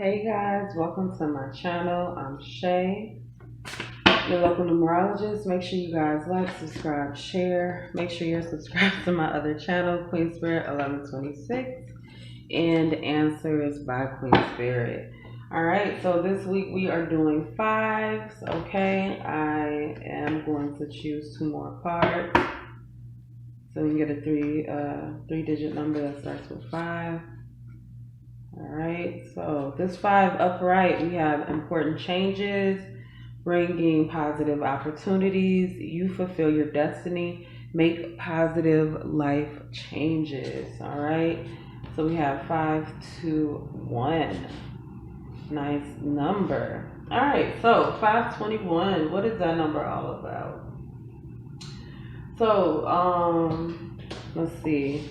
Hey guys, welcome to my channel. I'm Shay, your local numerologist. Make sure you guys like, subscribe, share. Make sure you're subscribed to my other channel, Queen Spirit 1126, and Answers by Queen Spirit. All right, so this week we are doing fives. Okay, I am going to choose two more cards so we can get a three-digit number that starts with five. All right, so this five upright, we have important changes, bringing positive opportunities. You fulfill your destiny, make positive life changes. All right, so we have 521. Nice number. All right, so 521. What is that number all about? So, let's see.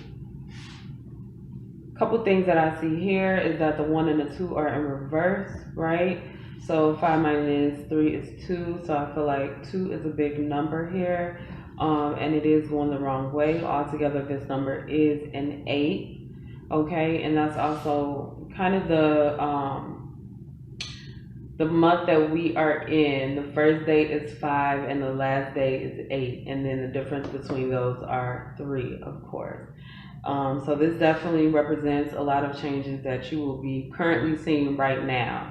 Couple things that I see here is that the 1 and the 2 are in reverse, right? So 5 minus 3 is 2, so I feel like 2 is a big number here, and it is going the wrong way. Altogether, this number is an 8, okay? And that's also kind of the month that we are in. The first date is 5 and the last day is 8, and then the difference between those are 3, of course. So this definitely represents a lot of changes that you will be currently seeing right now.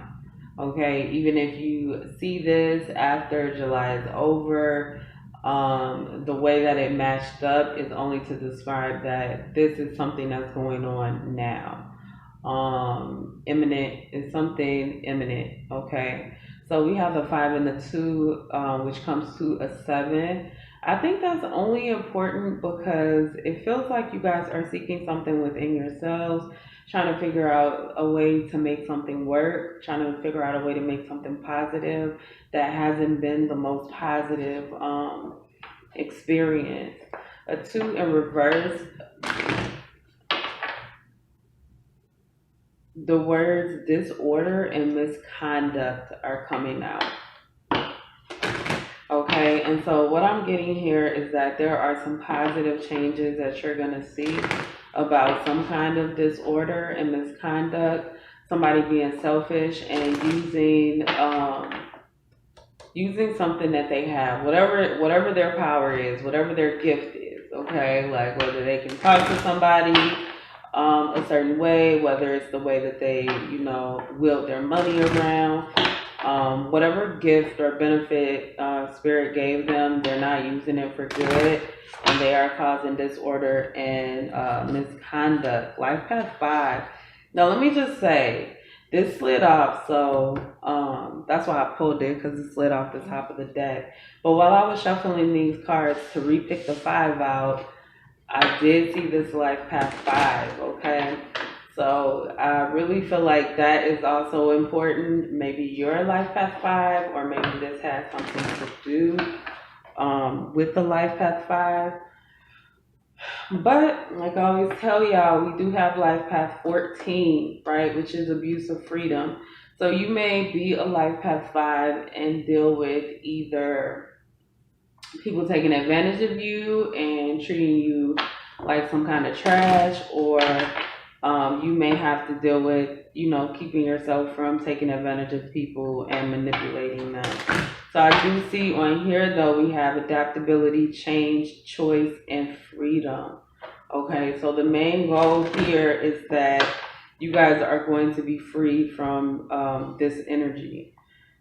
Okay, even if you see this after July is over, the way that it matched up is only to describe that this is something that's going on now. Imminent is something imminent. Okay, so we have the 5 and the 2, which comes to a 7. I think that's only important because it feels like you guys are seeking something within yourselves, trying to figure out a way to make something work, trying to figure out a way to make something positive that hasn't been the most positive experience. A 2 in reverse, the words disorder and misconduct are coming out. Okay, and so what I'm getting here is that there are some positive changes that you're going to see about some kind of disorder and misconduct, somebody being selfish and using something that they have, whatever their power is, whatever their gift is, okay? Like whether they can talk to somebody a certain way, whether it's the way that they, wield their money around. Whatever gift or benefit Spirit gave them, they're not using it for good, and they are causing disorder and misconduct. Life Path 5. Now, let me just say, this slid off, so that's why I pulled it, because it slid off the top of the deck. But while I was shuffling these cards to repick the 5 out, I did see this Life Path 5, okay? So I really feel like that is also important. Maybe your Life Path 5, or maybe this has something to do with the Life Path 5. But like I always tell y'all, we do have Life Path 14, right, which is abuse of freedom. So you may be a Life Path 5 and deal with either people taking advantage of you and treating you like some kind of trash, or you may have to deal with, keeping yourself from taking advantage of people and manipulating them. So I do see on here, though, we have adaptability, change, choice, and freedom. Okay, so the main goal here is that you guys are going to be free from this energy.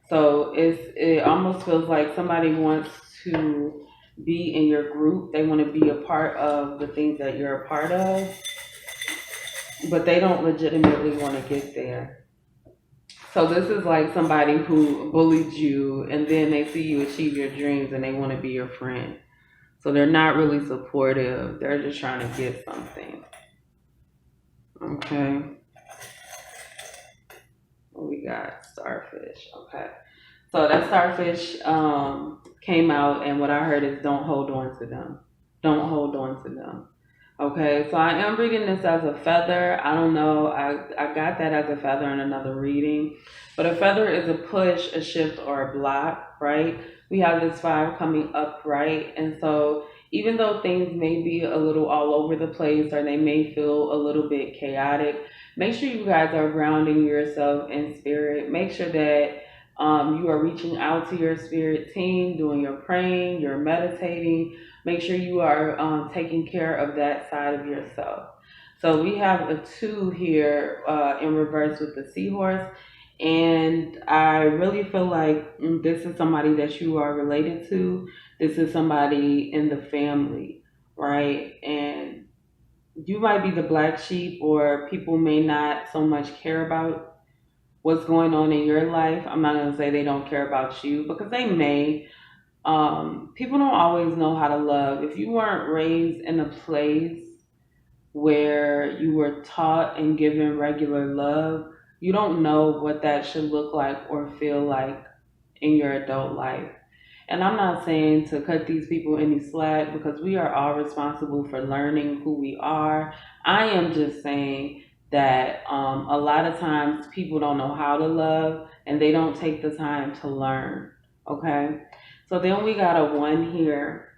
So it almost feels like somebody wants to be in your group. They want to be a part of the things that you're a part of, but they don't legitimately want to get there. So this is like somebody who bullied you, and then they see you achieve your dreams and they want to be your friend. So they're not really supportive. They're just trying to get something. Okay. We got starfish. Okay. So that starfish came out, and what I heard is don't hold on to them. Don't hold on to them. Okay, so I am reading this as a feather. I don't know. I got that as a feather in another reading. But a feather is a push, a shift, or a block, right? We have this 5 coming upright. And so even though things may be a little all over the place, or they may feel a little bit chaotic, Make sure you guys are grounding yourself in spirit. Make sure that you are reaching out to your spirit team, doing your praying, you're meditating. Make sure you are taking care of that side of yourself. So we have a 2 here in reverse with the seahorse. And I really feel like this is somebody that you are related to. This is somebody in the family, right? And you might be the black sheep, or people may not so much care about what's going on in your life. I'm not going to say they don't care about you, because they may. People don't always know how to love. If you weren't raised in a place where you were taught and given regular love, you don't know what that should look like or feel like in your adult life. And I'm not saying to cut these people any slack, because we are all responsible for learning who we are. I am just saying that a lot of times people don't know how to love, and they don't take the time to learn. Okay? So then we got a 1 here.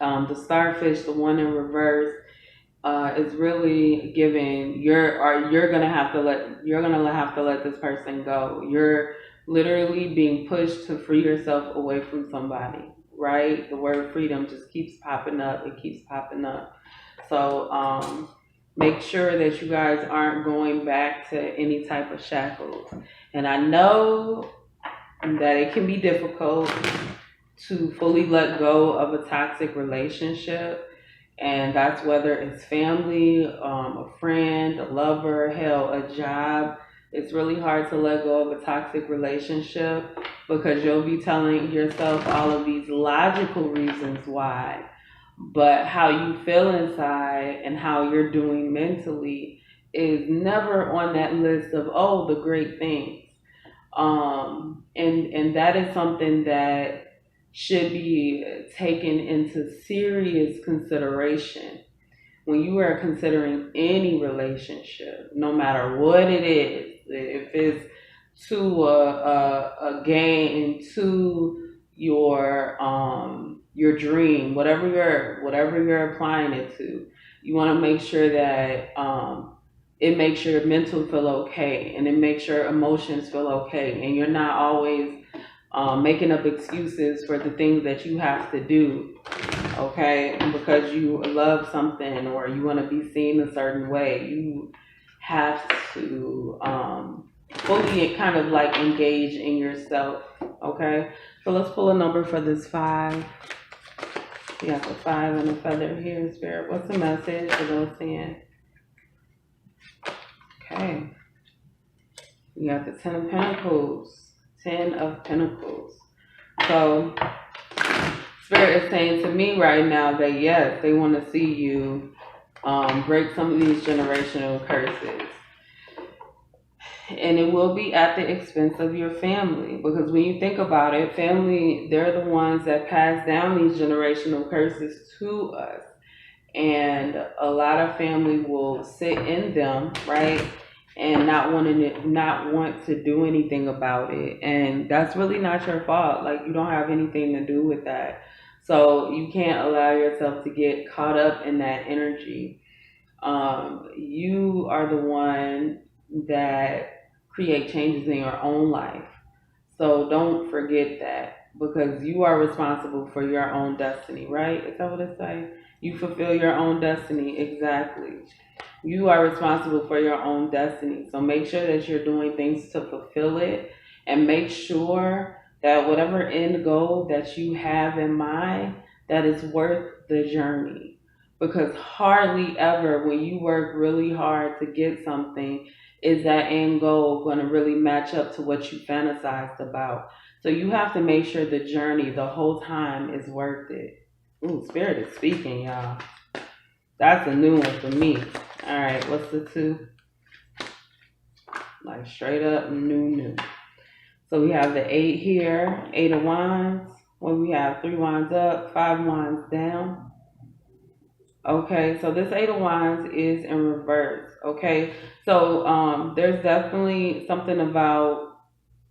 The starfish, the 1 in reverse, is really giving you're gonna have to let this person go. You're literally being pushed to free yourself away from somebody, right? The word freedom just keeps popping up. It keeps popping up. So make sure that you guys aren't going back to any type of shackles. And I know that it can be difficult to fully let go of a toxic relationship, and that's whether it's family, a friend, a lover, hell, a job. It's really hard to let go of a toxic relationship, because you'll be telling yourself all of these logical reasons why, but how you feel inside and how you're doing mentally is never on that list of, oh, the great things. And that is something that should be taken into serious consideration when you are considering any relationship, no matter what it is. If it's to a game, to your dream, whatever you're applying it to, you want to make sure that it makes your mental feel okay, and it makes your emotions feel okay, and you're not always making up excuses for the things that you have to do, okay? Because you love something or you want to be seen a certain way, you have to fully kind of like engage in yourself, okay? So let's pull a number for this 5. We got the 5 and a feather here, Spirit. What's the message for those seeing? Okay. We got the 10 of Pentacles. 10 of Pentacles. So Spirit is saying to me right now that yes, they want to see you break some of these generational curses. And it will be at the expense of your family, because when you think about it, family, they're the ones that pass down these generational curses to us. And a lot of family will sit in them, right? And not want to do anything about it. And that's really not your fault. Like, you don't have anything to do with that. So you can't allow yourself to get caught up in that energy. You are the one that create changes in your own life. So don't forget that, because you are responsible for your own destiny, right? Is that what it says? You fulfill your own destiny, exactly. You are responsible for your own destiny. So make sure that you're doing things to fulfill it, and make sure that whatever end goal that you have in mind, that is worth the journey. Because hardly ever, when you work really hard to get something, is that end goal going to really match up to what you fantasized about. So you have to make sure the journey the whole time is worth it. Ooh, Spirit is speaking, y'all. That's a new one for me. All right, what's the 2? Like straight up new. So we have the 8 here, 8 of Wands. Well, we have 3 wands up, 5 wands down. Okay, so this 8 of Wands is in reverse. Okay, so there's definitely something about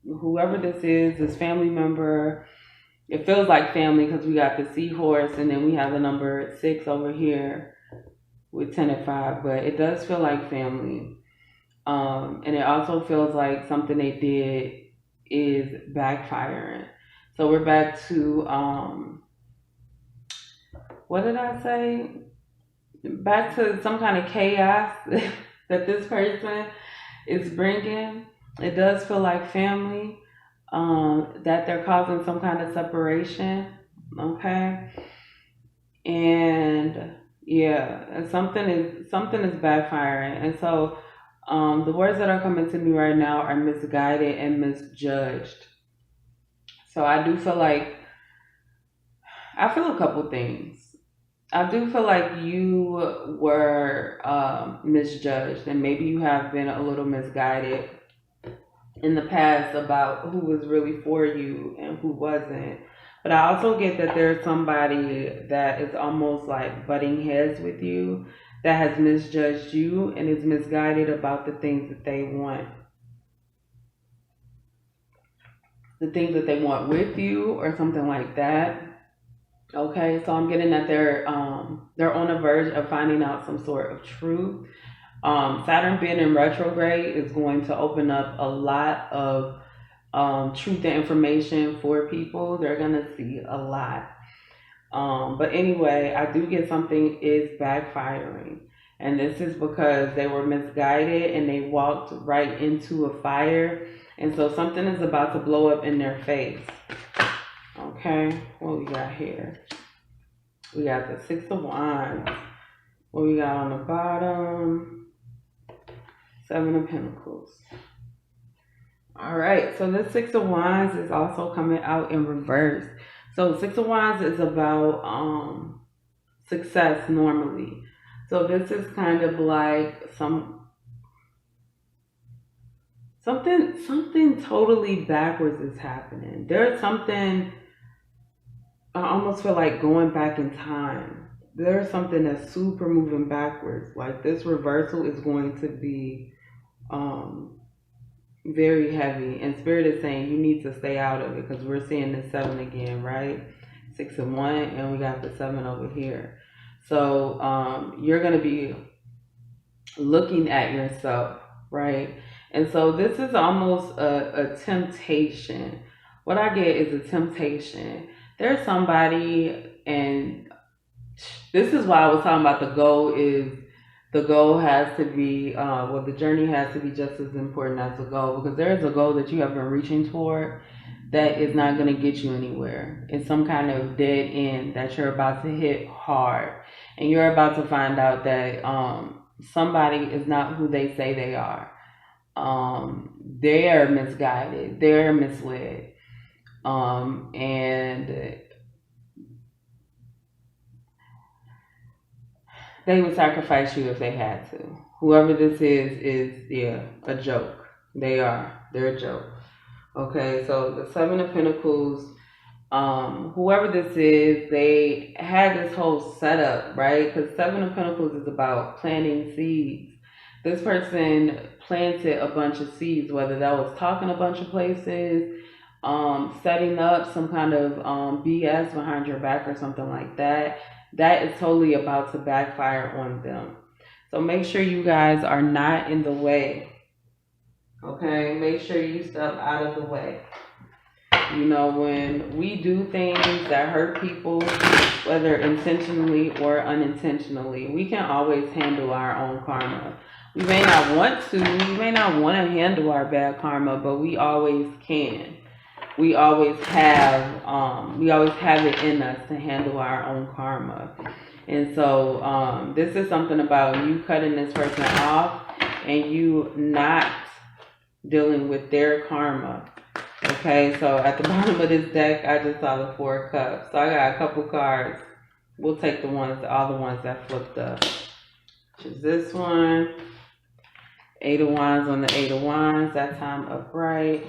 whoever this is, this family member. It feels like family, because we got the seahorse, and then we have the number 6 over here with 10 and 5, but it does feel like family. And it also feels like something they did is backfiring. So we're back to what did I say? Back to some kind of chaos that this person is bringing. It does feel like family, that they're causing some kind of separation. Okay, and yeah, and something is backfiring, and so the words that are coming to me right now are misguided and misjudged. So I feel a couple things. I do feel like you were misjudged, and maybe you have been a little misguided in the past about who was really for you and who wasn't. But I also get that there's somebody that is almost like butting heads with you, that has misjudged you and is misguided about the things that they want with you or something like that. Okay, so I'm getting that they're on the verge of finding out some sort of truth. Saturn being in retrograde is going to open up a lot of truth and information for people. They're gonna see a lot. But anyway, I do get something is backfiring. And this is because they were misguided and they walked right into a fire. And so something is about to blow up in their face. Okay, what we got here? We got the Six of Wands. What we got on the bottom? Seven of Pentacles. All right, so the Six of Wands is also coming out in reverse. So Six of Wands is about success normally. So this is kind of like something totally backwards is happening. There's something, I almost feel like going back in time. There's something that's super moving backwards. Like this reversal is going to be very heavy, and Spirit is saying you need to stay out of it because we're seeing the seven again, right? Six of one, and we got the seven over here. So you're going to be looking at yourself, right? And so this is almost a temptation. What I get is a temptation. There's somebody, and this is why I was talking about the goal has to be, the journey has to be just as important as the goal, because there's a goal that you have been reaching toward that is not going to get you anywhere. It's some kind of dead end that you're about to hit hard, and you're about to find out that somebody is not who they say they are. They're misguided, they're misled, and they would sacrifice you if they had to. Whoever this is a joke. They're a joke. Okay, so the Seven of Pentacles, whoever this is, they had this whole setup, right? Because Seven of Pentacles is about planting seeds. This person planted a bunch of seeds, whether that was talking a bunch of places, setting up some kind of BS behind your back or something like that. That is totally about to backfire on them. So make sure you guys are not in the way. Okay, make sure you step out of the way. You know, when we do things that hurt people, whether intentionally or unintentionally, we can always handle our own karma. We may not want to handle our bad karma, but we always can. We always have it in us to handle our own karma. And so this is something about you cutting this person off and you not dealing with their karma. Okay, so at the bottom of this deck, I just saw the Four of Cups. So I got a couple cards. We'll take all the ones that flipped up. Which is this one. Eight of Wands on the Eight of Wands. That time upright.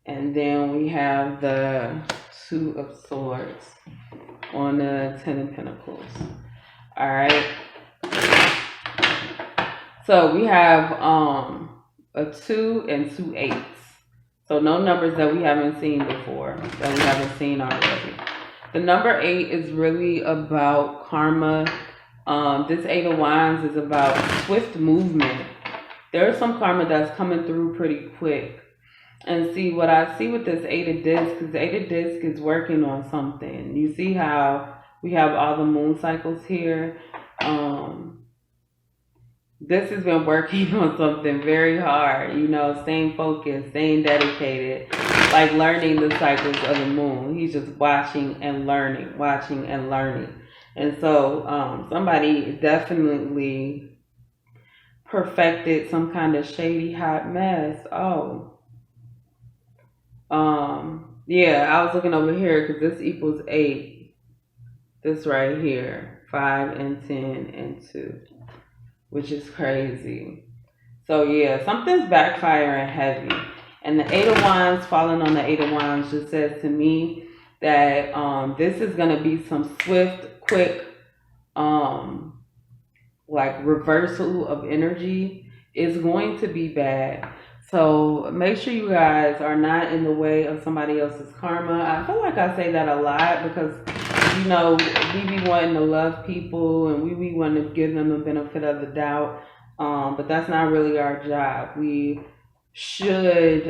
And then we have the Two of Swords on the Ten of Pentacles. All right. So we have a 2 and 2 eights. So no numbers that we haven't seen before, that we haven't seen already. The number 8 is really about karma. This Eight of Wands is about swift movement. there's some karma that's coming through pretty quick. And see, what I see with this Eight of Discs, because the Eight of Discs is working on something. You see how we have all the moon cycles here? This has been working on something very hard, you know, staying focused, staying dedicated, like learning the cycles of the moon. He's just watching and learning, watching and learning. And so somebody definitely perfected some kind of shady hot mess. Yeah, I was looking over here because this equals 8. This right here, 5 and 10 and 2, which is crazy. So yeah, something's backfiring heavy. And the Eight of Wands falling on the Eight of Wands just says to me that this is gonna be some swift, quick, like reversal of energy. Is going to be bad. So make sure you guys are not in the way of somebody else's karma. I feel like I say that a lot because, you know, we be wanting to love people and we be wanting to give them the benefit of the doubt. But that's not really our job. We should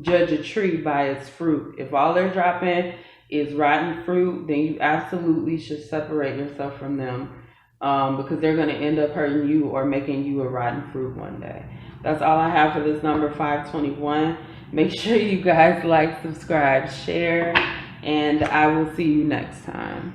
judge a tree by its fruit. If all they're dropping is rotten fruit, then you absolutely should separate yourself from them. Because they're going to end up hurting you or making you a rotten fruit one day. That's all I have for this number 521. Make sure you guys like, subscribe, share, and I will see you next time.